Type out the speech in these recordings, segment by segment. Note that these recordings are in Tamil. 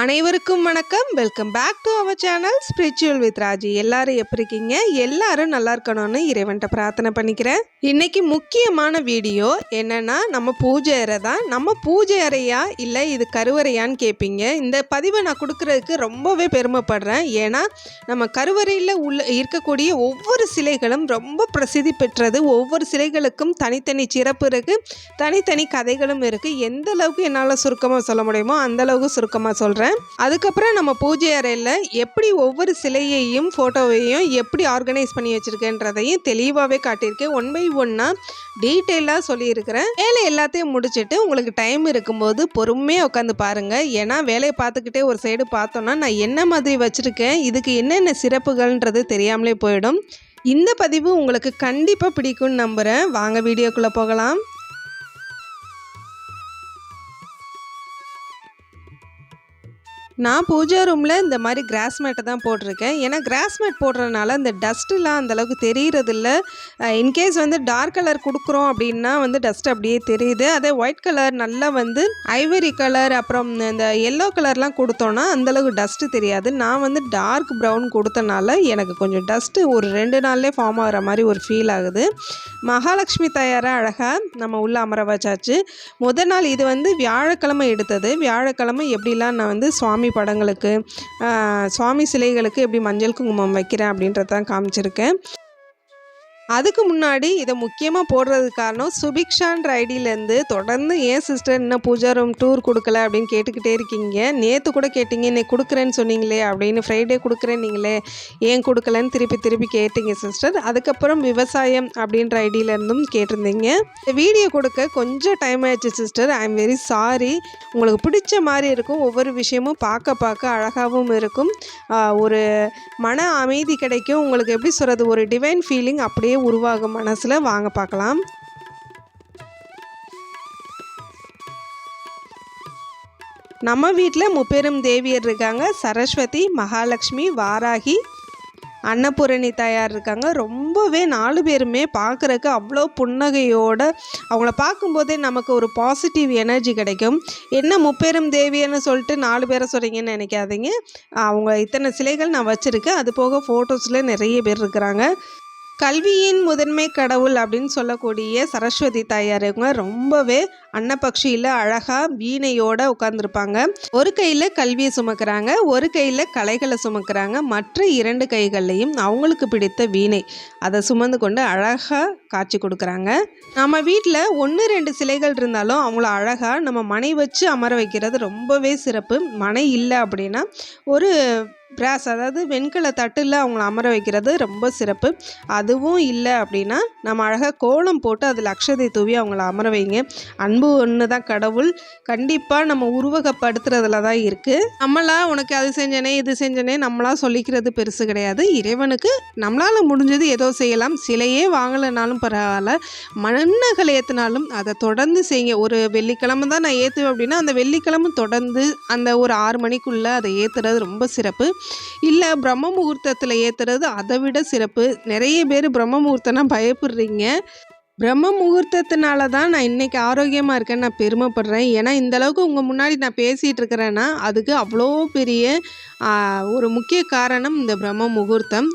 அனைவருக்கும் வணக்கம். Welcome back to our channel spiritual with Raji. எல்லாரும் எப்படி இருக்கீங்க? எல்லாரும் நல்லா இருக்கணும்னு இறைவன்ட்ட பிரார்த்தனை பண்ணிக்கிறேன். இன்னைக்கு முக்கியமான வீடியோ என்னன்னா, நம்ம பூஜை அறை தான். நம்ம பூஜை அறையா இல்லை இது கருவறையான்னு கேட்பீங்க. இந்த பதிவை நான் கொடுக்கறதுக்கு ரொம்பவே பெருமைப்படுறேன். ஏன்னா நம்ம கருவறையில் உள்ள இருக்கக்கூடிய ஒவ்வொரு சிலைகளும் ரொம்ப பிரசித்தி பெற்றது. ஒவ்வொரு சிலைகளுக்கும் தனித்தனி சிறப்பு இருக்குது, தனித்தனி கதைகளும் இருக்குது. எந்த அளவுக்கு என்னால் சுருக்கமாக சொல்ல முடியுமோ அந்த அளவுக்கு சுருக்கமாக சொல்கிறேன். அதுக்கப்புறம் நம்ம பூஜை அறையில் எப்படி ஒவ்வொரு சிலையையும் ஃபோட்டோவையும் எப்படி ஆர்கனைஸ் பண்ணி வச்சுருக்கேன்றதையும் தெளிவாகவே காட்டியிருக்கேன். 1 by 1 டீட்டெயிலாக சொல்லியிருக்கிறேன். வேலை எல்லாத்தையும் முடிச்சுட்டு உங்களுக்கு டைம் இருக்கும்போது பொறுமையாக உட்காந்து பாருங்கள். ஏன்னா வேலையை பார்த்துக்கிட்டே ஒரு சைடு பார்த்தோன்னா நான் என்ன மாதிரி வச்சுருக்கேன், இதுக்கு என்னென்ன சிறப்புகள்ன்றது தெரியாமலே போயிடும். இந்த பதிவு உங்களுக்கு கண்டிப்பாக பிடிக்கும்னு நம்புகிறேன். வாங்க வீடியோக்குள்ளே போகலாம். நான் பூஜா ரூமில் இந்த மாதிரி கிராஸ் மேட்டை தான் போட்டிருக்கேன். ஏன்னா கிராஸ் மேட் போடுறதுனால இந்த டஸ்ட்டுலாம் அந்தளவுக்கு தெரிகிறதில்ல. இன்கேஸ் டார்க் கலர் கொடுக்குறோம் அப்படின்னா டஸ்ட் அப்படியே தெரியுது. அதே ஒயிட் கலர் நல்லா ஐவரி கலர் அப்புறம் இந்த எல்லோ கலர்லாம் கொடுத்தோன்னா அந்தளவுக்கு டஸ்ட்டு தெரியாது. நான் டார்க் ப்ரௌன் கொடுத்தனால எனக்கு கொஞ்சம் டஸ்ட்டு ஒரு 2 நாள்லேயே ஃபார்ம் ஆகிற மாதிரி ஒரு ஃபீல் ஆகுது. மகாலட்சுமி தயாரை அழகாக நம்ம உள்ளே அமர வச்சாச்சு. முதல் நாள் இது வியாழக்கிழமை எடுத்தது. வியாழக்கிழமை எப்படிலாம் நான் சுவாமி படங்களுக்கு சுவாமி சிலைகளுக்கு எப்படி மஞ்சள் குங்குமம் வைக்கிறேன் அப்படின்றத தான் காமிச்சிருக்கேன். அதுக்கு முன்னாடி இதை முக்கியமாக போடுறதுக்கு காரணம், சுபிக்ஷான்ற ஐடியிலேருந்து தொடர்ந்து ஏன் சிஸ்டர் இன்னும் பூஜா ரூம் டூர் கொடுக்கல அப்படின்னு கேட்டுக்கிட்டே இருக்கீங்க. நேற்று கூட கேட்டிங்க, இன்னைக்கு கொடுக்குறேன்னு சொன்னீங்களே அப்படின்னு, ஃப்ரைடே கொடுக்குறேன் நீங்களே ஏன் கொடுக்கலன்னு திருப்பி கேட்டிங்க சிஸ்டர். அதுக்கப்புறம் விவசாயம் அப்படின்ற ஐடியிலேருந்தும் கேட்டிருந்தீங்க. இந்த வீடியோ கொடுக்க கொஞ்சம் டைம் ஆயிடுச்சு sister. I am very sorry. உங்களுக்கு பிடிச்ச மாதிரி இருக்கும். ஒவ்வொரு விஷயமும் பார்க்க அழகாகவும் இருக்கும். ஒரு மன அமைதி கிடைக்கும். உங்களுக்கு எப்படி சொல்கிறது, ஒரு டிவைன் ஃபீலிங் அப்படியே உருவாகும் மனசுல. வாங்க பார்க்கலாம். நம்ம வீட்டில் முப்பெரும் தேவியர் இருக்காங்க. சரஸ்வதி, மகாலட்சுமி, வாராகி, அன்னபூரணி தாயார் இருக்காங்க. ரொம்பவே 4 பேருமே பார்க்குறக்கு அவ்வளோ புன்னகையோடு, அவங்கள பார்க்கும்போதே நமக்கு ஒரு பாசிட்டிவ் எனர்ஜி கிடைக்கும். என்ன முப்பெரும் தேவியன்னு சொல்லிட்டு 4 பேரை சொல்கிறீங்கன்னு நினைக்காதீங்க. அவங்க இத்தனை சிலைகள் நான் வச்சுருக்கேன். அது போக ஃபோட்டோஸில் நிறைய பேர் இருக்கிறாங்க. கல்வியின் முதன்மை கடவுள் அப்படின்னு சொல்லக்கூடிய சரஸ்வதி தாயார் இவங்க ரொம்பவே அன்னபக்ஷியில் அழகாக வீணையோடு உட்காந்துருப்பாங்க. ஒரு கையில் கல்வியை சுமக்கிறாங்க, ஒரு கையில் கலைகளை சுமக்கிறாங்க. மற்ற 2 கைகள்லையும் அவங்களுக்கு பிடித்த வீணை அதை சுமந்து கொண்டு அழகாக காட்சி கொடுக்குறாங்க. நம்ம வீட்டில் 1-2 சிலைகள் இருந்தாலும் அவங்கள அழகாக நம்ம மனை வச்சு அமர வைக்கிறது ரொம்பவே சிறப்பு. மனை இல்லை அப்படின்னா ஒரு பிராஸ், அதாவது வெண்கல தட்டில் அவங்கள அமர வைக்கிறது ரொம்ப சிறப்பு. அதுவும் இல்லை அப்படின்னா நம்ம அழகாக கோலம் போட்டு அதில் அக்ஷதை தூவி அவங்கள அமர வைங்க. அன்பு ஒன்று தான் கடவுள். கண்டிப்பாக நம்ம உருவகப்படுத்துறதுல தான் இருக்குது. நம்மளா உனக்கு அது செஞ்சனே இது செஞ்சனே நம்மளா சொல்லிக்கிறது பெருசு கிடையாது. இறைவனுக்கு நம்மளால் முடிஞ்சது ஏதோ செய்யலாம். சிலையே வாங்கலைனாலும் பரவாயில்ல, மண்ணகளை ஏற்றினாலும் அதை தொடர்ந்து செய்யுங்க. ஒரு வெள்ளிக்கிழமை தான் நான் ஏற்றுவேன் அப்படின்னா அந்த வெள்ளிக்கிழமை தொடர்ந்து அந்த ஒரு 6 மணிக்குள்ளே அதை ஏற்றுறது ரொம்ப சிறப்பு. இல்லை பிரம்ம முகூர்த்தத்தில் ஏற்றுறது அதை விட சிறப்பு. நிறைய பேர் பிரம்ம முகூர்த்தம்னா பயப்படுறீங்க. பிரம்ம முகூர்த்தத்தினால தான் நான் இன்றைக்கி ஆரோக்கியமாக இருக்கேன்னு நான் பெருமைப்படுறேன். ஏன்னா இந்தளவுக்கு உங்கள் முன்னாடி நான் பேசிகிட்டு இருக்கிறேன்னா அதுக்கு அவ்வளோ பெரிய ஒரு முக்கிய காரணம் இந்த பிரம்ம முகூர்த்தம்.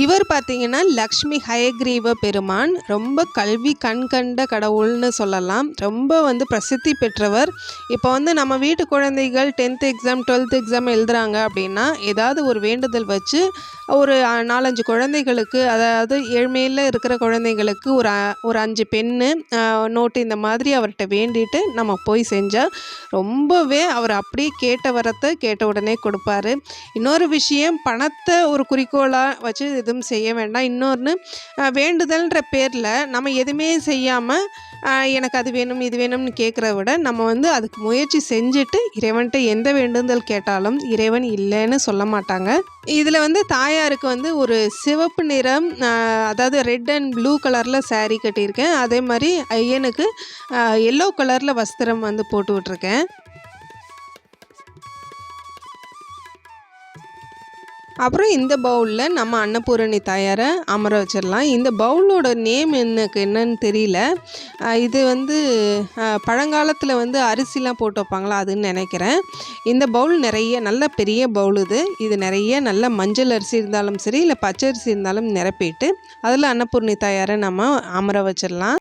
இவர் பார்த்தீங்கன்னா லக்ஷ்மி ஹயக்ரீவ பெருமான். ரொம்ப கல்வி கண்கண்ட கடவுள்னு சொல்லலாம். ரொம்ப பிரசித்தி பெற்றவர். இப்போ நம்ம வீட்டு குழந்தைகள் 10th எக்ஸாம் 12th எக்ஸாம் எழுதுகிறாங்க அப்படின்னா ஏதாவது ஒரு வேண்டுதல் வச்சு ஒரு 4-5 குழந்தைகளுக்கு, அதாவது ஏழ்மையில் இருக்கிற குழந்தைங்களுக்கு ஒரு 5 பென்னு நோட்டு இந்த மாதிரி அவர்கிட்ட வேண்டிட்டு நம்ம போய் செஞ்சால் ரொம்பவே அவர் அப்படியே கேட்ட வரத்தை கேட்ட உடனே கொடுப்பாரு. இன்னொரு விஷயம், பணத்தை ஒரு குறிக்கோளாக வச்சு எதுவும் செய்ய வேண்டாம். இன்னொன்று வேண்டுதல்ன்ற பேரில் நம்ம எதுவுமே செய்யாமல் எனக்கு அது வேணும் இது வேணும்னு கேட்குறத விட நம்ம வந்து அதுக்கு முயற்சி செஞ்சுட்டு இறைவன்கிட்ட எந்த வேண்டுதல் கேட்டாலும் இறைவன் இல்லைன்னு சொல்ல மாட்டாங்க. இதில் வந்து தாயாருக்கு வந்து ஒரு சிவப்பு நிறம், அதாவது ரெட் அண்ட் ப்ளூ கலரில் saree கட்டியிருக்கேன். அதே மாதிரி ஐயனுக்கு எல்லோ கலரில் வஸ்திரம் வந்து போட்டு விட்ருக்கேன். அப்புறம் இந்த பவுலில் நம்ம அன்னபூரணி தாயாரை அமர வச்சிடலாம். இந்த பவுலோட நேம் எனக்கு என்னன்னு தெரியல. இது வந்து பழங்காலத்தில் வந்து அரிசிலாம் போட்டு வைப்பாங்களா அதுன்னு நினைக்கிறேன். இந்த பவுல் நிறைய நல்ல பெரிய பவுல் இது நிறைய நல்ல மஞ்சள் அரிசி இருந்தாலும் சரி இல்லை பச்சை அரிசி இருந்தாலும் நிரப்பிட்டு அதில் அன்னபூரணி தாயாரை நம்ம அமர வச்சிடலாம்.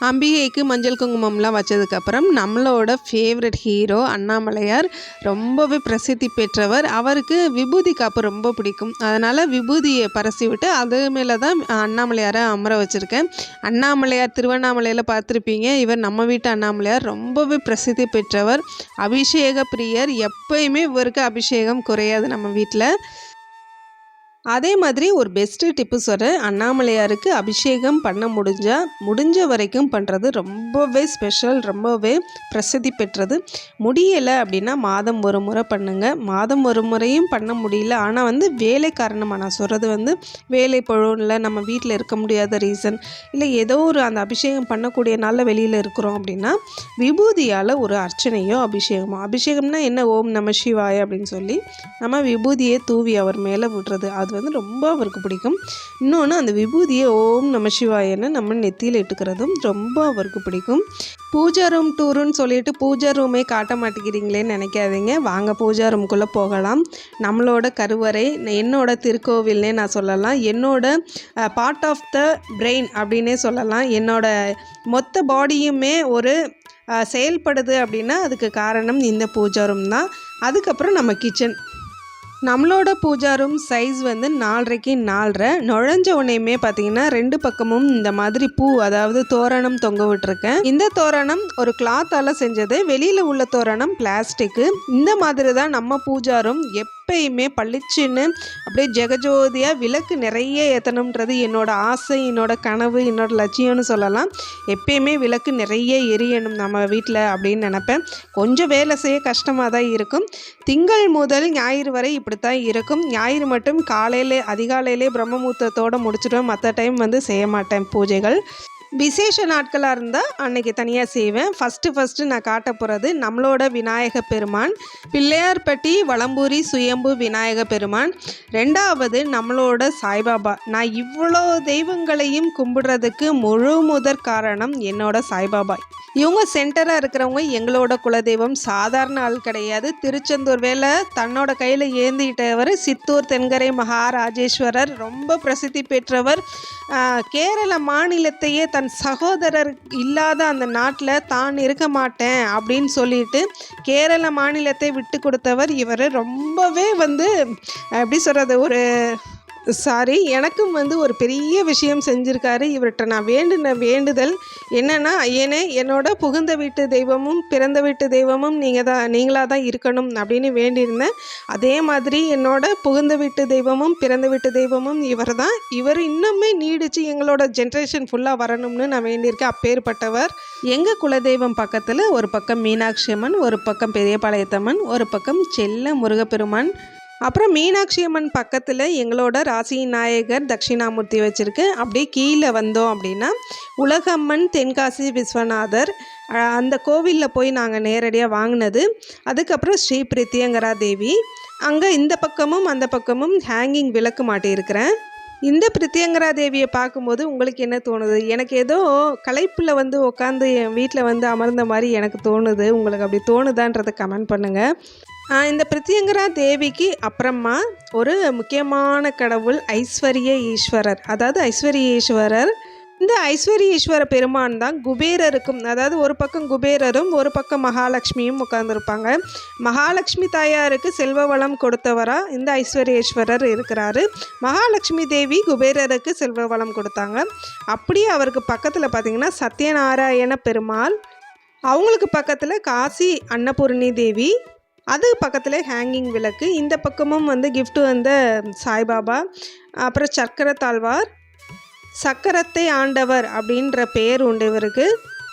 அம்பிகைக்கு மஞ்சள் குங்குமம்லாம் வச்சதுக்கப்புறம் நம்மளோட ஃபேவரட் ஹீரோ அண்ணாமலையார் ரொம்பவே பிரசித்தி பெற்றவர். அவருக்கு விபூதி காப்பு ரொம்ப பிடிக்கும். அதனால் விபூதியை பரசி விட்டு அது மேலே தான் அண்ணாமலையாரை அமர வச்சுருக்கேன். அண்ணாமலையார் திருவண்ணாமலையில் பார்த்துருப்பீங்க. இவர் நம்ம வீட்டு அண்ணாமலையார் ரொம்பவே பிரசித்தி பெற்றவர், அபிஷேக பிரியர். எப்பயுமே இவருக்கு அபிஷேகம் குறையாது நம்ம வீட்டில். அதே மாதிரி ஒரு பெஸ்ட்டு டிப்பு சொல்கிறேன். அண்ணாமலையாருக்கு அபிஷேகம் பண்ண முடிஞ்ச வரைக்கும் பண்ணுறது ரொம்பவே ஸ்பெஷல், ரொம்பவே பிரசித்தி பெற்றது. முடியலை அப்படின்னா மாதம் ஒரு முறை பண்ணுங்கள். மாதம் ஒரு முறையும் பண்ண முடியல, ஆனால் வந்து வேலை காரணமாக நான் சொல்கிறது வந்து வேலை பழுவில் நம்ம வீட்டில் இருக்க முடியாத ரீசன் இல்லை ஏதோ ஒரு அந்த அபிஷேகம் பண்ணக்கூடிய நாளில் வெளியில் இருக்கிறோம் அப்படின்னா விபூதியால் ஒரு அர்ச்சனையோ அபிஷேகம்னா என்ன, ஓம் நம சிவாய அப்படின்னு சொல்லி நம்ம விபூதியை தூவி அவர் மேலே விடுறது அது வந்து ரொம்ப அவருக்கு பிடிக்கும். இன்னொன்று அந்த விபூதியை ஓம் நம சிவாயன்னு நம்ம நெத்தியில் இட்டுக்கிறதும் ரொம்ப அவருக்கு பிடிக்கும். பூஜா ரூம் டூருன்னு சொல்லிட்டு பூஜா ரூமே காட்ட மாட்டேங்கிறீங்களேன்னு நினைக்காதீங்க. வாங்க பூஜா ரூம்குள்ளே போகலாம். நம்மளோட கருவறை என்னோட திருக்கோவில்னே நான் சொல்லலாம். என்னோட பார்ட் ஆஃப் த பிரெயின் அப்படின்னே சொல்லலாம். என்னோட மொத்த பாடியுமே ஒரு செயல்படுது அப்படின்னா அதுக்கு காரணம் இந்த பூஜா ரூம் தான். அதுக்கப்புறம் நம்ம கிச்சன். நம்மளோட பூஜா ரூம் சைஸ் வந்து 4.5x 4.5. நுழைஞ்ச உடனேயுமே பார்த்தீங்கன்னா 2 பக்கமும் இந்த மாதிரி பூ, அதாவது தோரணம் தொங்க விட்டுருக்கேன். இந்த தோரணம் ஒரு கிளாத்தால் செஞ்சது, வெளியில் உள்ள தோரணம் பிளாஸ்டிக்கு. இந்த மாதிரி தான் நம்ம பூஜா ரூம் எப்பயுமே பளிச்சுன்னு அப்படியே ஜெகஜோதியாக விளக்கு நிறைய ஏற்றணுன்றது என்னோட ஆசை, என்னோட கனவு, என்னோட லட்சியம்னு சொல்லலாம். எப்பயுமே விளக்கு நிறைய எரியணும் நம்ம வீட்டில் அப்படின்னு நினப்பேன். கொஞ்சம் வேலை செய்ய கஷ்டமாக தான் இருக்கும். திங்கள் முதல் ஞாயிறு வரை இப்படித்தான் இருக்கும். ஞாயிறு மட்டும் அதிகாலையிலே பிரம்மமுகூர்த்தத்தோடு முடிச்சிடுவேன். மற்ற டைம் வந்து செய்ய மாட்டேன் பூஜைகள். விசேஷ நாட்களாக இருந்தால் அன்றைக்கி தனியாக செய்வேன். ஃபஸ்ட்டு நான் காட்ட போகிறது நம்மளோட விநாயக பெருமான், பிள்ளையார்பட்டி வலம்பூரி சுயம்பு விநாயக பெருமான். 2வது நம்மளோட சாய்பாபா. நான் இவ்வளோ தெய்வங்களையும் கும்பிடுறதுக்கு முதற் காரணம் என்னோட சாய்பாபா. இவங்க சென்டராக இருக்கிறவங்க எங்களோட குலதெய்வம். சாதாரண ஆள் கிடையாது. திருச்செந்தூர் வேலை தன்னோட கையில் ஏந்திட்டவர் சித்தூர் தென்கரை மகாராஜேஸ்வரர். ரொம்ப பிரசித்தி பெற்றவர். கேரள மாநிலத்தையே தன் சகோதரர் இல்லாத அந்த நாட்டில் தான் இருக்க மாட்டேன் அப்படின்னு சொல்லிட்டு கேரள மாநிலத்தை விட்டு கொடுத்தவர் இவர். ரொம்பவே வந்து எப்படி சொல்கிறது, எனக்கும் வந்து ஒரு பெரிய விஷயம் செஞ்சுருக்காரு. இவர்கிட்ட நான் வேண்டின வேண்டுதல் என்னென்னா, ஐயனே என்னோட புகுந்த வீட்டு தெய்வமும் பிறந்த வீட்டு தெய்வமும் நீங்களாக தான் இருக்கணும் அப்படின்னு வேண்டியிருந்தேன். அதே மாதிரி என்னோட புகுந்த வீட்டு தெய்வமும் பிறந்த வீட்டு தெய்வமும் இவர் தான். இவர் இன்னுமே நீடிச்சு எங்களோட ஜென்ரேஷன் ஃபுல்லாக வரணும்னு நான் வேண்டியிருக்கேன். அப்பேற்பட்டவர். எங்கள் குலதெய்வம் பக்கத்தில் ஒரு பக்கம் மீனாட்சி அம்மன், ஒரு பக்கம் பெரியபாளையத்தம்மன், ஒரு பக்கம் செல்ல முருகப்பெருமான். அப்புறம் மீனாட்சி அம்மன் பக்கத்தில் எங்களோட ராசி நாயகர் தட்சிணாமூர்த்தி வச்சுருக்கு. அப்படியே கீழே வந்தோம் அப்படின்னா உலகம்மன் தென்காசி விஸ்வநாதர். அந்த கோவிலில் போய் நாங்கள் நேரடியாக வாங்கினது. அதுக்கப்புறம் ஸ்ரீ பிரித்தியங்கரா தேவி. அங்கே இந்த பக்கமும் அந்த பக்கமும் ஹேங்கிங் விளக்கு மாட்டியிருக்கிறேன். இந்த பிரித்தியங்கரா தேவியை பார்க்கும்போது உங்களுக்கு என்ன தோணுது? எனக்கு ஏதோ களைப்பில் வந்து உட்காந்து என் வீட்டில் வந்து அமர்ந்த மாதிரி எனக்கு தோணுது. உங்களுக்கு அப்படி தோணுதான்றதை கமெண்ட் பண்ணுங்கள். இந்த பிரித்தியங்கரா தேவிக்கு அப்புறமா ஒரு முக்கியமான கடவுள் ஐஸ்வர்ய ஈஸ்வரர். அதாவது ஐஸ்வர்யேஸ்வரர். இந்த ஐஸ்வர்யேஸ்வர பெருமான் தான் குபேரருக்கும், அதாவது ஒரு பக்கம் குபேரரும் ஒரு பக்கம் மகாலட்சுமியும் உட்கார்ந்துருப்பாங்க. மகாலட்சுமி தாயாருக்கு செல்வ வளம் கொடுத்தவராக இந்த ஐஸ்வர்யேஸ்வரர் இருக்கிறாரு. மகாலட்சுமி தேவி குபேரருக்கு செல்வ வளம் கொடுத்தாங்க. அப்படியே அவருக்கு பக்கத்தில் பார்த்திங்கன்னா சத்யநாராயண பெருமாள். அவங்களுக்கு பக்கத்தில் காசி அன்னபூரணி தேவி. அது பக்கத்தில் ஹேங்கிங் விளக்கு. இந்த பக்கமும் வந்து கிஃப்ட் வந்து சாய்பாபா, அப்புறம் சக்கர தாழ்வார், சக்கரத்தை ஆண்டவர் அப்படின்ற பேர் உண்டு இவருக்கு.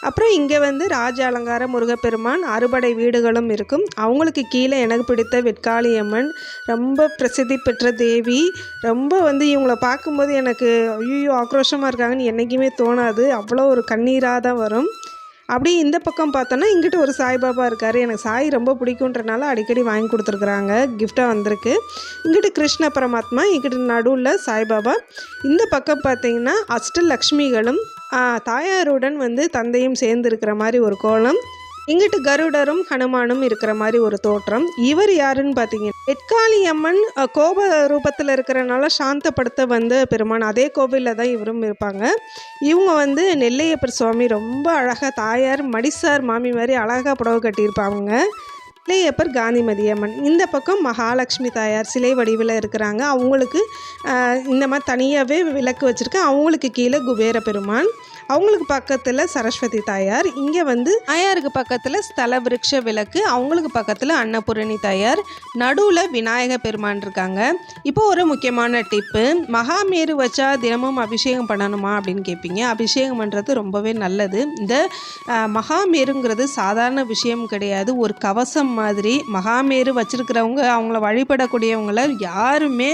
அப்புறம் இங்கே வந்து ராஜ அலங்கார முருகப்பெருமான், அறுபடை வீடுகளும் இருக்கும். அவங்களுக்கு கீழே எனக்கு பிடித்த வெட்காளியம்மன், ரொம்ப பிரசித்தி பெற்ற தேவி. ரொம்ப வந்து இவங்கள பார்க்கும்போது எனக்கு ஐயோ ஆக்ரோஷமாக இருக்காங்கன்னு என்றைக்குமே தோணாது. அவ்வளோ ஒரு கண்ணீராக தான் வரும். அப்படி இந்த பக்கம் பார்த்தோன்னா இங்கிட்ட ஒரு சாய்பாபா இருக்கார். எனக்கு சாய் ரொம்ப பிடிக்குன்றனால அடிக்கடி வாங்கி கொடுத்துருக்குறாங்க, கிஃப்டாக வந்திருக்கு. இங்கிட்ட கிருஷ்ண பரமாத்மா, இங்கிட்ட நடுவில் சாய்பாபா. இந்த பக்கம் பார்த்திங்கன்னா அஷ்டலக்ஷ்மிகளும் தாயாருடன் வந்து தந்தையும் சேர்ந்து இருக்கிற மாதிரி ஒரு கோலம். இங்கிட்டு கருடரும் ஹனுமானும் இருக்கிற மாதிரி ஒரு தோற்றம். இவர் யாருன்னு பார்த்தீங்கன்னா வெட்காளி அம்மன் கோப ரூபத்தில் இருக்கிறனால சாந்தப்படுத்த வந்த பெருமான். அதே கோவிலில் தான் இவரும் இருப்பாங்க. இவங்க வந்து நெல்லையப்பர் சுவாமி ரொம்ப அழகாக, தாயார் மடிசார் மாமி மாதிரி அழகாக புடவை கட்டியிருப்பாங்க. நெல்லையப்பர் காந்திமதி அம்மன். இந்த பக்கம் மகாலட்சுமி தாயார் சிலை வடிவில் இருக்கிறாங்க. அவங்களுக்கு இந்த மாதிரி தனியாகவே விளக்கு வச்சுருக்கேன். அவங்களுக்கு கீழே குபேர பெருமான், அவங்களுக்கு பக்கத்தில் சரஸ்வதி தாயார். இங்கே வந்து தாயாருக்கு பக்கத்தில் ஸ்தல விருட்ச விளக்கு, அவங்களுக்கு பக்கத்தில் அன்னபூரணி தாயார், நடுவில் விநாயக பெருமான் இருக்காங்க. இப்போ ஒரு முக்கியமான டிப்பு, மகாமேரு வச்சா தினமும் அபிஷேகம் பண்ணணுமா அப்படின்னு கேட்பீங்க. அபிஷேகம் பண்ணுறது ரொம்பவே நல்லது. இந்த மகாமேருங்கிறது சாதாரண விஷயம் கிடையாது, ஒரு கவசம் மாதிரி. மகாமேரு வச்சிருக்கிறவங்க, அவங்கள வழிபடக்கூடியவங்கள யாருமே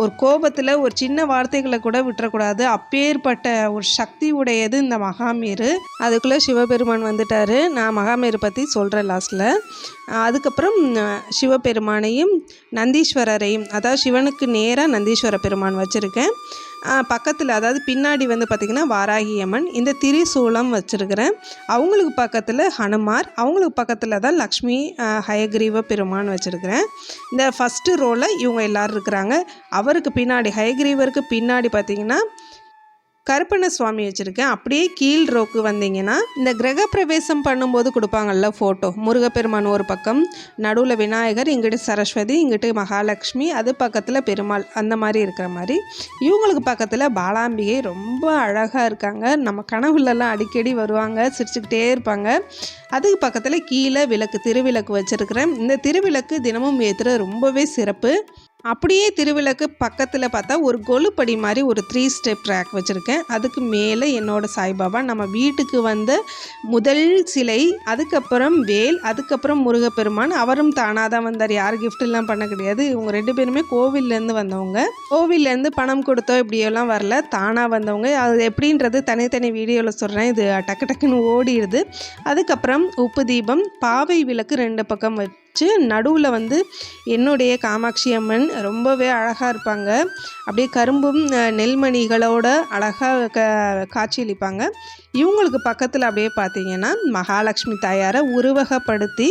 ஒரு கோபத்தில் ஒரு சின்ன வார்த்தைகளை கூட விட்டுறக்கூடாது. அப்பேற்பட்ட ஒரு சக்தி உடையது இந்த மகாமேரு. அதுக்குள்ளே சிவபெருமான் வந்துட்டார். நான் மகாமேரு பற்றி சொல்கிறேன் லாஸ்ட்டில். அதுக்கப்புறம் சிவபெருமானையும் நந்தீஸ்வரரையும், அதாவது சிவனுக்கு நேராக நந்தீஸ்வர பெருமான் வச்சுருக்கேன். பக்கத்தில், அதாவது பின்னாடி வந்து பார்த்திங்கன்னா வாராகி அம்மன், இந்த திரிசூலம் வச்சுருக்கிறேன். அவங்களுக்கு பக்கத்தில் ஹனுமார், அவங்களுக்கு பக்கத்தில் தான் லக்ஷ்மி ஹயக்ரீவ பெருமான் வச்சுருக்கிறேன். இந்த ஃபஸ்ட்டு ரோவில் இவங்க எல்லோரும் இருக்கிறாங்க. அவருக்கு பின்னாடி, ஹயக்ரீவருக்கு பின்னாடி பார்த்திங்கன்னா கருப்பண்ண சுவாமி வச்சுருக்கேன். அப்படியே கீழ் ரோக்கு வந்தீங்கன்னா இந்த கிரக பிரவேசம் பண்ணும்போது கொடுப்பாங்கல்ல ஃபோட்டோ, முருகப்பெருமான் ஒரு பக்கம், நடுவில் விநாயகர், இங்கிட்டு சரஸ்வதி, இங்கிட்டு மகாலட்சுமி, அது பக்கத்தில் பெருமாள், அந்த மாதிரி இருக்கிற மாதிரி. இவங்களுக்கு பக்கத்தில் பாலாம்பிகை ரொம்ப அழகாக இருக்காங்க. நம்ம கனவுலலாம் அடிக்கடி வருவாங்க, சிரிச்சுக்கிட்டே இருப்பாங்க. அதுக்கு பக்கத்தில் கீழே விளக்கு, திருவிளக்கு வச்சுருக்கிறேன். இந்த திருவிளக்கு தினமும் ஏற்றுற ரொம்பவே சிறப்பு. அப்படியே திருவிளக்கு பக்கத்தில் பார்த்தா ஒரு கொலுப்படி மாதிரி ஒரு 3 ஸ்டெப் ட்ராக் வச்சுருக்கேன். அதுக்கு மேலே என்னோடய சாய்பாபா, நம்ம வீட்டுக்கு வந்த முதல் சிலை, அதுக்கப்புறம் வேல், அதுக்கப்புறம் முருகப்பெருமான். அவரும் தானாக தான் வந்தார், யார் கிஃப்டெல்லாம் பண்ண கிடையாது. இவங்க 2 பேருமே கோவில்லேருந்து வந்தவங்க. கோவில்லேருந்து பணம் கொடுத்தோம் இப்படியெல்லாம் வரல, தானாக வந்தவங்க. அது எப்படின்றது தனித்தனி வீடியோவில் சொல்கிறேன், இது டக்கு டக்குன்னு ஓடிடுது. அதுக்கப்புறம் உப்பு தீபம், பாவை விளக்கு 2 பக்கம் வச்சு நடுவில் வந்து என்னுடைய காமாட்சி அம்மன் ரொம்பவே அழகாக இருப்பாங்க. அப்படியே கரும்பும் நெல்மணிகளோட அழகாக காட்சியளிப்பாங்க. இவங்களுக்கு பக்கத்தில் அப்படியே பார்த்தீங்கன்னா மகாலட்சுமி தாயாரை உருவகப்படுத்தி,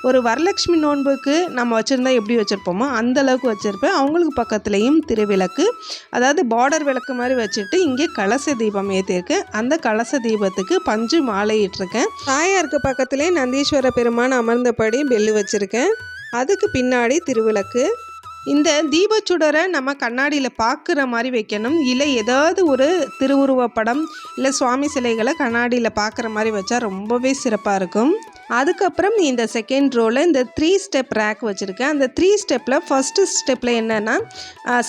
ஒரு வரலட்சுமி நோன்புக்கு நம்ம வச்சுருந்தா எப்படி வச்சுருப்போமோ அந்தளவுக்கு வச்சுருப்பேன். அவங்களுக்கு பக்கத்துலேயும் திருவிளக்கு, அதாவது பார்டர் விளக்கு மாதிரி வச்சுட்டு இங்கே கலச தீபம் ஏற்றிருக்கேன். அந்த கலச தீபத்துக்கு பஞ்சு மாலை இட்டிருக்கேன். தாயாருக்கு பக்கத்திலே நந்தீஸ்வர பெருமான் அமர்ந்தபடி பெல்லு வச்சுருக்கேன். அதுக்கு பின்னாடி திருவிளக்கு. இந்த தீபச்சுடரை நம்ம கண்ணாடியில் பார்க்குற மாதிரி வைக்கணும், இல்லை ஏதாவது ஒரு திருவுருவப்படம் இல்லை சுவாமி சிலைகளை கண்ணாடியில் பார்க்குற மாதிரி வச்சா ரொம்பவே சிறப்பாக இருக்கும். அதுக்கப்புறம் இந்த செகண்ட் ரோவில் இந்த 3 ஸ்டெப் ரேக் வச்சுருக்கேன். அந்த 3 ஸ்டெப்பில் ஃபஸ்ட்டு ஸ்டெப்பில் என்னென்னா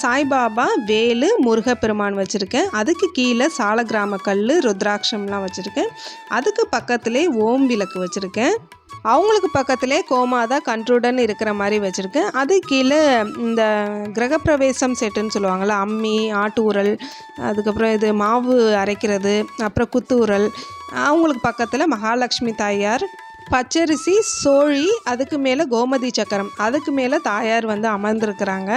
சாய்பாபா, வேலு, முருகப்பெருமான் வச்சுருக்கேன். அதுக்கு கீழே சாலக்கிராம கல், ருத்ராட்சம்லாம் வச்சுருக்கேன். அதுக்கு பக்கத்துலேயே ஓம் விளக்கு வச்சுருக்கேன். அவங்களுக்கு பக்கத்திலே கோமாதா கன்றுடன் இருக்கிற மாதிரி வச்சுருக்கேன். அது கீழே இந்த கிரகப்பிரவேசம் செட்டுன்னு சொல்லுவாங்கள்ல, அம்மி, ஆட்டு உரல், அதுக்கப்புறம் இது மாவு அரைக்கிறது, அப்புறம் குத்து உரல். அவங்களுக்கு பக்கத்தில் மகாலட்சுமி தாயார், பச்சரிசி, சோழி, அதுக்கு மேலே கோமதி சக்கரம், அதுக்கு மேலே தாயார் வந்து அமர்ந்திருக்கிறாங்க.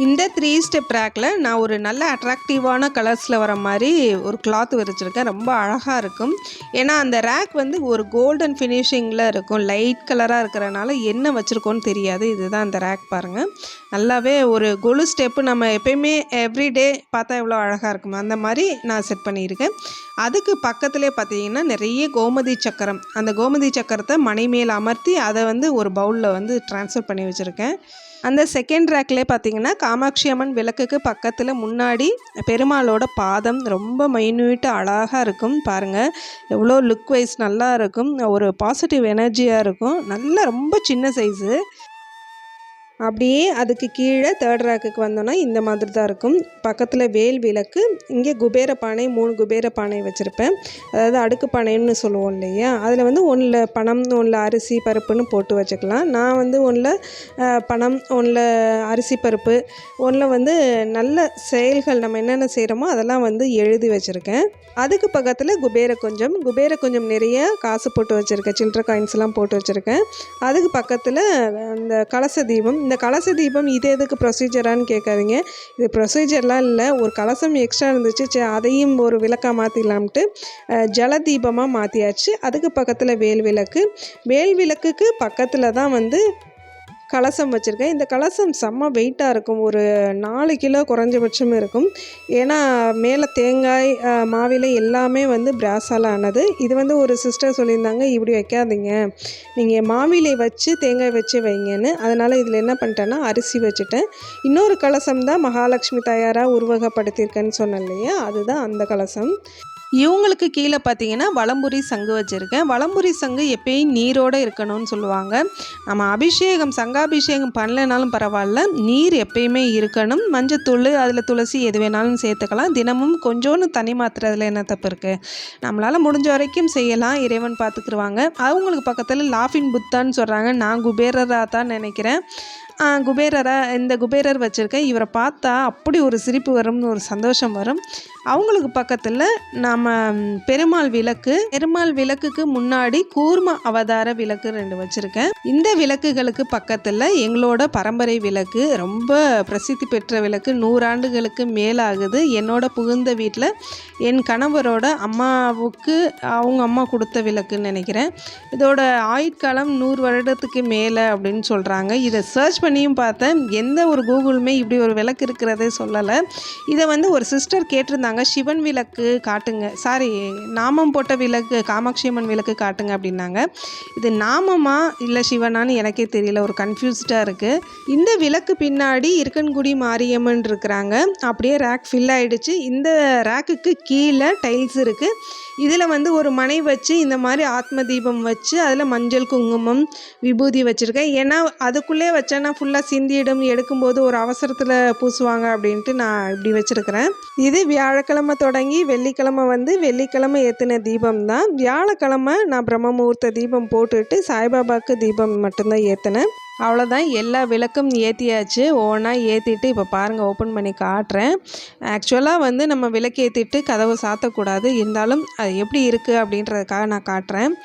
இந்த 3 ஸ்டெப் ரேக்கில் நான் ஒரு நல்ல அட்ராக்டிவான கலர்ஸில் வர மாதிரி ஒரு கிளாத் விரிச்சிருக்கேன். ரொம்ப அழகாக இருக்கும். ஏன்னா அந்த ரேக் வந்து ஒரு கோல்டன் ஃபினிஷிங்கில் இருக்கும், லைட் கலராக இருக்கிறனால என்ன வச்சுருக்கோன்னு தெரியாது. இதுதான் அந்த ரேக் பாருங்கள், நல்லாவே ஒரு கொலு ஸ்டெப்பு நம்ம எப்பயுமே எவ்ரிடே பார்த்தா எவ்வளோ அழகாக இருக்கும் அந்த மாதிரி நான் செட் பண்ணியிருக்கேன். அதுக்கு பக்கத்துலேயே பார்த்தீங்கன்னா நிறைய கோமதி சக்கரம், அந்த கோமதி சக்கரத்தை மணி மேல் அமர்த்தி அதை வந்து ஒரு பவுலில் வந்து ட்ரான்ஸ்ஃபர் பண்ணி வச்சுருக்கேன். அந்த செகண்ட் ரேக்லேயே பார்த்தீங்கன்னா காமாட்சி அம்மன் விளக்குக்கு பக்கத்தில் முன்னாடி பெருமாளோட பாதம் ரொம்ப மைன்யூட்டாக அழகாக இருக்கும் பாருங்கள். எவ்வளோ லுக் வைஸ் நல்லா இருக்கும், ஒரு பாசிட்டிவ் எனர்ஜியாக இருக்கும். நல்லா ரொம்ப சின்ன சைஸு. அப்படியே அதுக்கு கீழே தேர்ட் ரேக்குக்கு வந்தோன்னா இந்த மாதிரி தான் இருக்கும். பக்கத்தில் வேல் விளக்கு, இங்கே குபேர பானை 3 குபேர பானை வச்சுருப்பேன். அதாவது அடுக்கு பானைன்னு சொல்லுவோம் இல்லையா, அதில் வந்து ஒன்றில் பணம், ஒன்றில் அரிசி பருப்புன்னு போட்டு வச்சுக்கலாம். நான் வந்து ஒன்றில் பணம், ஒன்றில் அரிசி பருப்பு, ஒன்றில் வந்து நல்ல செயல்கள் நம்ம என்னென்ன செய்கிறோமோ அதெல்லாம் வந்து எழுதி வச்சுருக்கேன். அதுக்கு பக்கத்தில் குபேர கொஞ்சம் நிறைய காசு போட்டு வச்சுருக்கேன், சில்லற காயின்ஸ்லாம் போட்டு வச்சுருக்கேன். அதுக்கு பக்கத்தில் அந்த கலச தீபம். இந்த கலச தீபம் இது எதுக்கு ப்ரொசீஜரான்னு கேட்காதீங்க. இது ப்ரொசீஜர்லாம் இல்லை, ஒரு கலசம் எக்ஸ்ட்ரா இருந்துச்சு, சரி அதையும் ஒரு விளக்காக மாற்றிடலாம்ட்டு ஜல தீபமாக மாற்றியாச்சு. அதுக்கு பக்கத்தில் வேல் விளக்குக்கு பக்கத்தில் தான் வந்து கலசம் வச்சுருக்கேன். இந்த கலசம் செம்ம வெயிட்டாக இருக்கும், ஒரு 4 கிலோ குறைஞ்சபட்சம் இருக்கும். ஏன்னா மேலே தேங்காய் மாவிலை எல்லாமே வந்து பிராஸால் ஆனது. இது வந்து ஒரு சிஸ்டர் சொல்லியிருந்தாங்க, இப்படி வைக்காதீங்க, நீங்கள் மாவிலை வச்சு தேங்காய் வச்சு வைங்கன்னு. அதனால் இதில் என்ன பண்ணிட்டேன்னா அரிசி வச்சுட்டேன். இன்னொரு கலசம் தான் மகாலட்சுமி தாயாராக உருவகப்படுத்தியிருக்கேன்னு சொன்னேன் இல்லையா, அதுதான் அந்த கலசம். இவங்களுக்கு கீழே பார்த்தீங்கன்னா வலம்புரி சங்கு வச்சுருக்கேன். வலம்புரி சங்கு எப்பயும் நீரோடு இருக்கணும்னு சொல்லுவாங்க. நம்ம சங்காபிஷேகம் பண்ணலைனாலும் பரவாயில்ல, நீர் எப்பயுமே இருக்கணும். மஞ்சத்தூள், அதில் துளசி எது வேணாலும் சேர்த்துக்கலாம். தினமும் கொஞ்சோன்னு தண்ணி மாற்றுறதுல என்ன தப்பு இருக்குது, நம்மளால் முடிஞ்ச வரைக்கும் செய்யலாம், இறைவன் பார்த்துக்குருவாங்க. அவங்களுக்கு பக்கத்தில் லாஃபின் புத்தான்னு சொல்கிறாங்க. நான் குபேரராக தான் நினைக்கிறேன். இந்த குபேரர் வச்சுருக்கேன். இவரை பார்த்தா அப்படி ஒரு சிரிப்பு வரும்னு, ஒரு சந்தோஷம் வரும். அவங்களுக்கு பக்கத்தில் நம்ம பெருமாள் விளக்குக்கு முன்னாடி கூர்ம அவதார விளக்கு 2 வச்சுருக்கேன். இந்த விளக்குகளுக்கு பக்கத்தில் எங்களோட பரம்பரை விளக்கு, ரொம்ப பிரசித்தி பெற்ற விளக்கு, 100 ஆண்டுகளுக்கு மேலாகுது. என்னோட புகுந்த வீட்டில் என் கணவரோட அம்மாவுக்கு அவங்க அம்மா கொடுத்த விளக்குன்னு நினைக்கிறேன். இதோட ஆயுட்காலம் 100 வருடத்துக்கு மேலே அப்படின்னு சொல்கிறாங்க. இதை சர்ச் பண்ணியும் பார்த்தேன், எந்த ஒரு கூகுளுமே இப்படி ஒரு விளக்கு இருக்கிறதே சொல்லலை. இதை வந்து ஒரு சிஸ்டர் கேட்டிருந்தாங்க, சிவன் விளக்கு காட்டுங்க, நாமம் போட்ட விளக்கு, காமாட்சி அம்மன் விளக்கு காட்டுங்க அப்படின்னாங்க. இது நாமமா இல்லை சிவனான்னு எனக்கே தெரியல, ஒரு கன்ஃபியூஸ்டாக இருக்குது. இந்த விளக்கு பின்னாடி இருக்கன்குடி மாரியம்மன் இருக்கிறாங்க. அப்படியே ரேக் ஃபில் ஆகிடுச்சு. இந்த ரேக்குக்கு கீழே டைல்ஸ் இருக்குது. இதில் வந்து ஒரு மனை வச்சு இந்த மாதிரி ஆத்ம தீபம் வச்சு அதில் மஞ்சள் குங்குமம் விபூதி வச்சுருக்கேன். ஏன்னா அதுக்குள்ளே வச்சேன்னா ஃபுல்லாக சிந்தியிடம், எடுக்கும்போது ஒரு அவசரத்தில் பூசுவாங்க அப்படின்ட்டு நான் இப்படி வச்சுருக்கிறேன். இது வியாழக்கிழமை தொடங்கி வெள்ளிக்கிழமை ஏற்றின தீபம் தான். வியாழக்கிழமை நான் பிரம்ம முகூர்த்த தீபம் போட்டுட்டு சாய்பாபாவுக்கு தீபம் மட்டும்தான் ஏற்றினேன். அவ்வளோதான், எல்லா விளக்கும் ஏற்றியாச்சு. ஒவ்வொன்றா ஏற்றிட்டு இப்போ பாருங்கள், ஓப்பன் பண்ணி காட்டுறேன். ஆக்சுவலாக வந்து நம்ம விளக்கு ஏற்றிட்டு கதவை சாத்தக்கூடாது, இருந்தாலும் அது எப்படி இருக்குது அப்படின்றதுக்காக நான் காட்டுறேன்.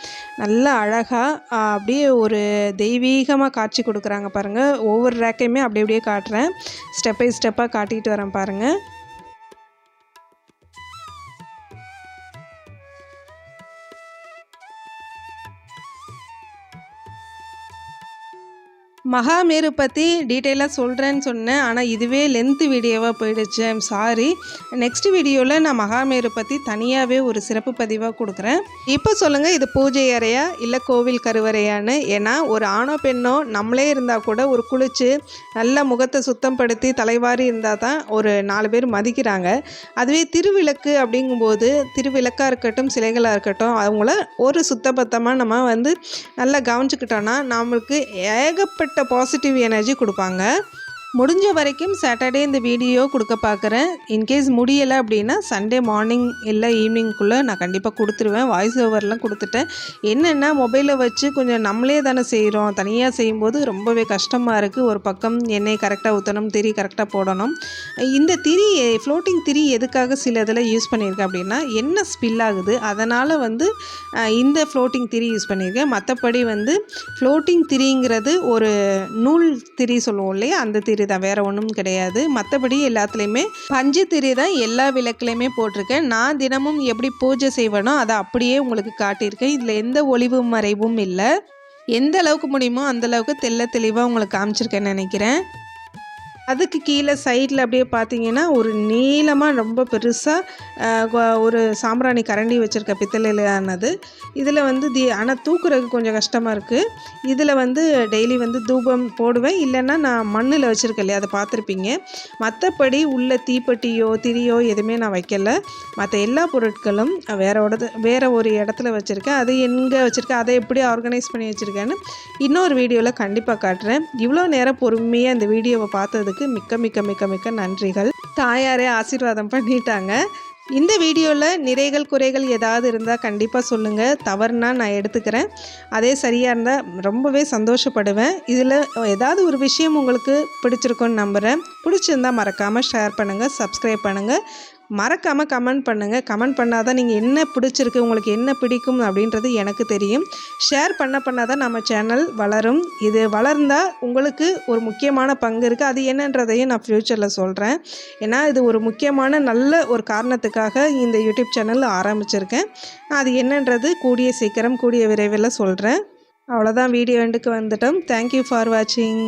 நல்லா அழகாக அப்படியே ஒரு தெய்வீகமாக காட்சி கொடுக்குறாங்க பாருங்கள். ஒவ்வொரு ரேக்கையுமே அப்படியே காட்டுறேன், ஸ்டெப் பை ஸ்டெப்பாக காட்டிகிட்டு வரேன் பாருங்கள். மகாமேரு பற்றி டீட்டெயிலாக சொல்கிறேன்னு சொன்னேன், ஆனால் இதுவே லென்த்து வீடியோவாக போயிடுச்சு. I'm sorry. நெக்ஸ்ட் வீடியோவில் நான் மகாமேரு பற்றி தனியாகவே ஒரு சிறப்பு பதிவாக கொடுக்குறேன். இப்போ சொல்லுங்கள், இது பூஜை அறையா இல்லை கோவில் கருவறையான்னு. ஏன்னா ஒரு ஆணோ பெண்ணோ நம்மளே இருந்தால் கூட ஒரு குளித்து நல்ல முகத்தை சுத்தம் படுத்தி தலைவாரி இருந்தால் தான் ஒரு 4 பேர் மதிக்கிறாங்க. அதுவே திருவிளக்கு அப்படிங்கும்போது, திருவிளக்காக இருக்கட்டும் சிலைகளாக இருக்கட்டும், அவங்கள ஒரு சுத்தபத்தமாக நம்ம வந்து நல்லா கவனிச்சுக்கிட்டோன்னா நம்மளுக்கு ஏகப்பட்ட பாசிட்டிவ் எனர்ஜி கொடுப்பாங்க. முடிஞ்ச வரைக்கும் சாட்டர்டே இந்த வீடியோ கொடுக்க பார்க்குறேன். இன்கேஸ் முடியலை அப்படின்னா சண்டே மார்னிங் இல்லை ஈவினிங்குள்ளே நான் கண்டிப்பாக கொடுத்துருவேன். வாய்ஸ் ஓவர்லாம் கொடுத்துட்டேன். என்னென்னா மொபைலை வச்சு கொஞ்சம் நம்மளே தானே செய்கிறோம், தனியாக செய்யும்போது ரொம்பவே கஷ்டமாக இருக்குது. ஒரு பக்கம் எண்ணெய் கரெக்டாக ஊற்றணும், திரி கரெக்டாக போடணும். இந்த திரி ஃப்ளோட்டிங் திரி எதுக்காக சில இதில் யூஸ் பண்ணியிருக்கேன் அப்படின்னா, எண்ணெய் ஸ்பில் ஆகுது, அதனால் வந்து இந்த ஃப்ளோட்டிங் திரி யூஸ் பண்ணியிருக்கேன். மற்றபடி வந்து ஃப்ளோட்டிங் திரிங்கிறது ஒரு நூல் திரி சொல்லுவோம் இல்லையா, அந்த திரி தான், வேறு ஒன்றும் கிடையாது. மற்றபடி எல்லாத்துலேயுமே பஞ்சு திரி தான் எல்லா விளக்குலையுமே போட்டிருக்கேன். நான் தினமும் எப்படி பூஜை செய்வேனோ அதை அப்படியே உங்களுக்கு காட்டியிருக்கேன். இதில் எந்த ஒளிவு மறைவும் இல்லை. எந்த அளவுக்கு முடியுமோ அந்த அளவுக்கு தெளிவாக உங்களுக்கு காமிச்சிருக்கேன்னு நினைக்கிறேன். அதுக்கு கீழே சைடில் அப்படியே பார்த்தீங்கன்னா ஒரு நீளமாக ரொம்ப பெருசாக ஒரு சாம்பிராணி கரண்டி வச்சுருக்க பித்தளையிலானது. இதில் வந்து ஆனால் தூக்குறதுக்கு கொஞ்சம் கஷ்டமாக இருக்குது. இதில் வந்து டெய்லி வந்து தூபம் போடுவேன், இல்லைன்னா நான் மண்ணில் வச்சுருக்கேன் இல்லையா, அதை பார்த்துருப்பீங்க. மற்றபடி உள்ள தீப்பெட்டியோ திரியோ எதுவுமே நான் வைக்கல. மற்ற எல்லா பொருட்களும் வேறு ஒரு இடத்துல வச்சுருக்கேன். அது எங்கே வச்சுருக்கேன், அதை எப்படி ஆர்கனைஸ் பண்ணி வச்சுருக்கேன்னு இன்னொரு வீடியோவில் கண்டிப்பாக காட்டுறேன். இவ்வளோ நேரம் பொறுமையாக இந்த வீடியோவை பார்த்ததுக்கு மிக்க மிக்க மிக்க மிக்க நன்றிகள். தாயாரே ஆசீர்வாதம் பண்ணிட்டாங்க. இந்த வீடியோவில் நிறைகள் குறைகள் ஏதாவது இருந்தால் கண்டிப்பாக சொல்லுங்கள். தவறுனா நான் எடுத்துக்கிறேன். அதே சரியாக இருந்தால் ரொம்பவே சந்தோஷப்படுவேன். இதில் ஏதாவது ஒரு விஷயம் உங்களுக்கு பிடிச்சிருக்குன்னு நம்புகிறேன். பிடிச்சிருந்தால் மறக்காமல் ஷேர் பண்ணுங்கள், சப்ஸ்கிரைப் பண்ணுங்கள், மறக்காமல் கமெண்ட் பண்ணுங்கள். கமெண்ட் பண்ணால் தான் நீங்கள் என்ன பிடிச்சிருக்கு, உங்களுக்கு என்ன பிடிக்கும் அப்படின்றது எனக்கு தெரியும். ஷேர் பண்ணால் தான் நம்ம சேனல் வளரும். இது வளர்ந்தால் உங்களுக்கு ஒரு முக்கியமான பங்கு இருக்குது. அது என்னன்றதையும் நான் ஃப்யூச்சரில் சொல்கிறேன். ஏன்னா இது ஒரு முக்கியமான நல்ல ஒரு காரணத்துக்காக இந்த யூடியூப் சேனல் ஆரம்பிச்சிருக்கேன். அது என்னன்றது கூடிய சீக்கிரம் கூடிய விரைவில் சொல்கிறேன். அவ்வளோதான், வீடியோ எண்டுக்கு வந்துட்டோம். தேங்க்யூ ஃபார் வாட்சிங்.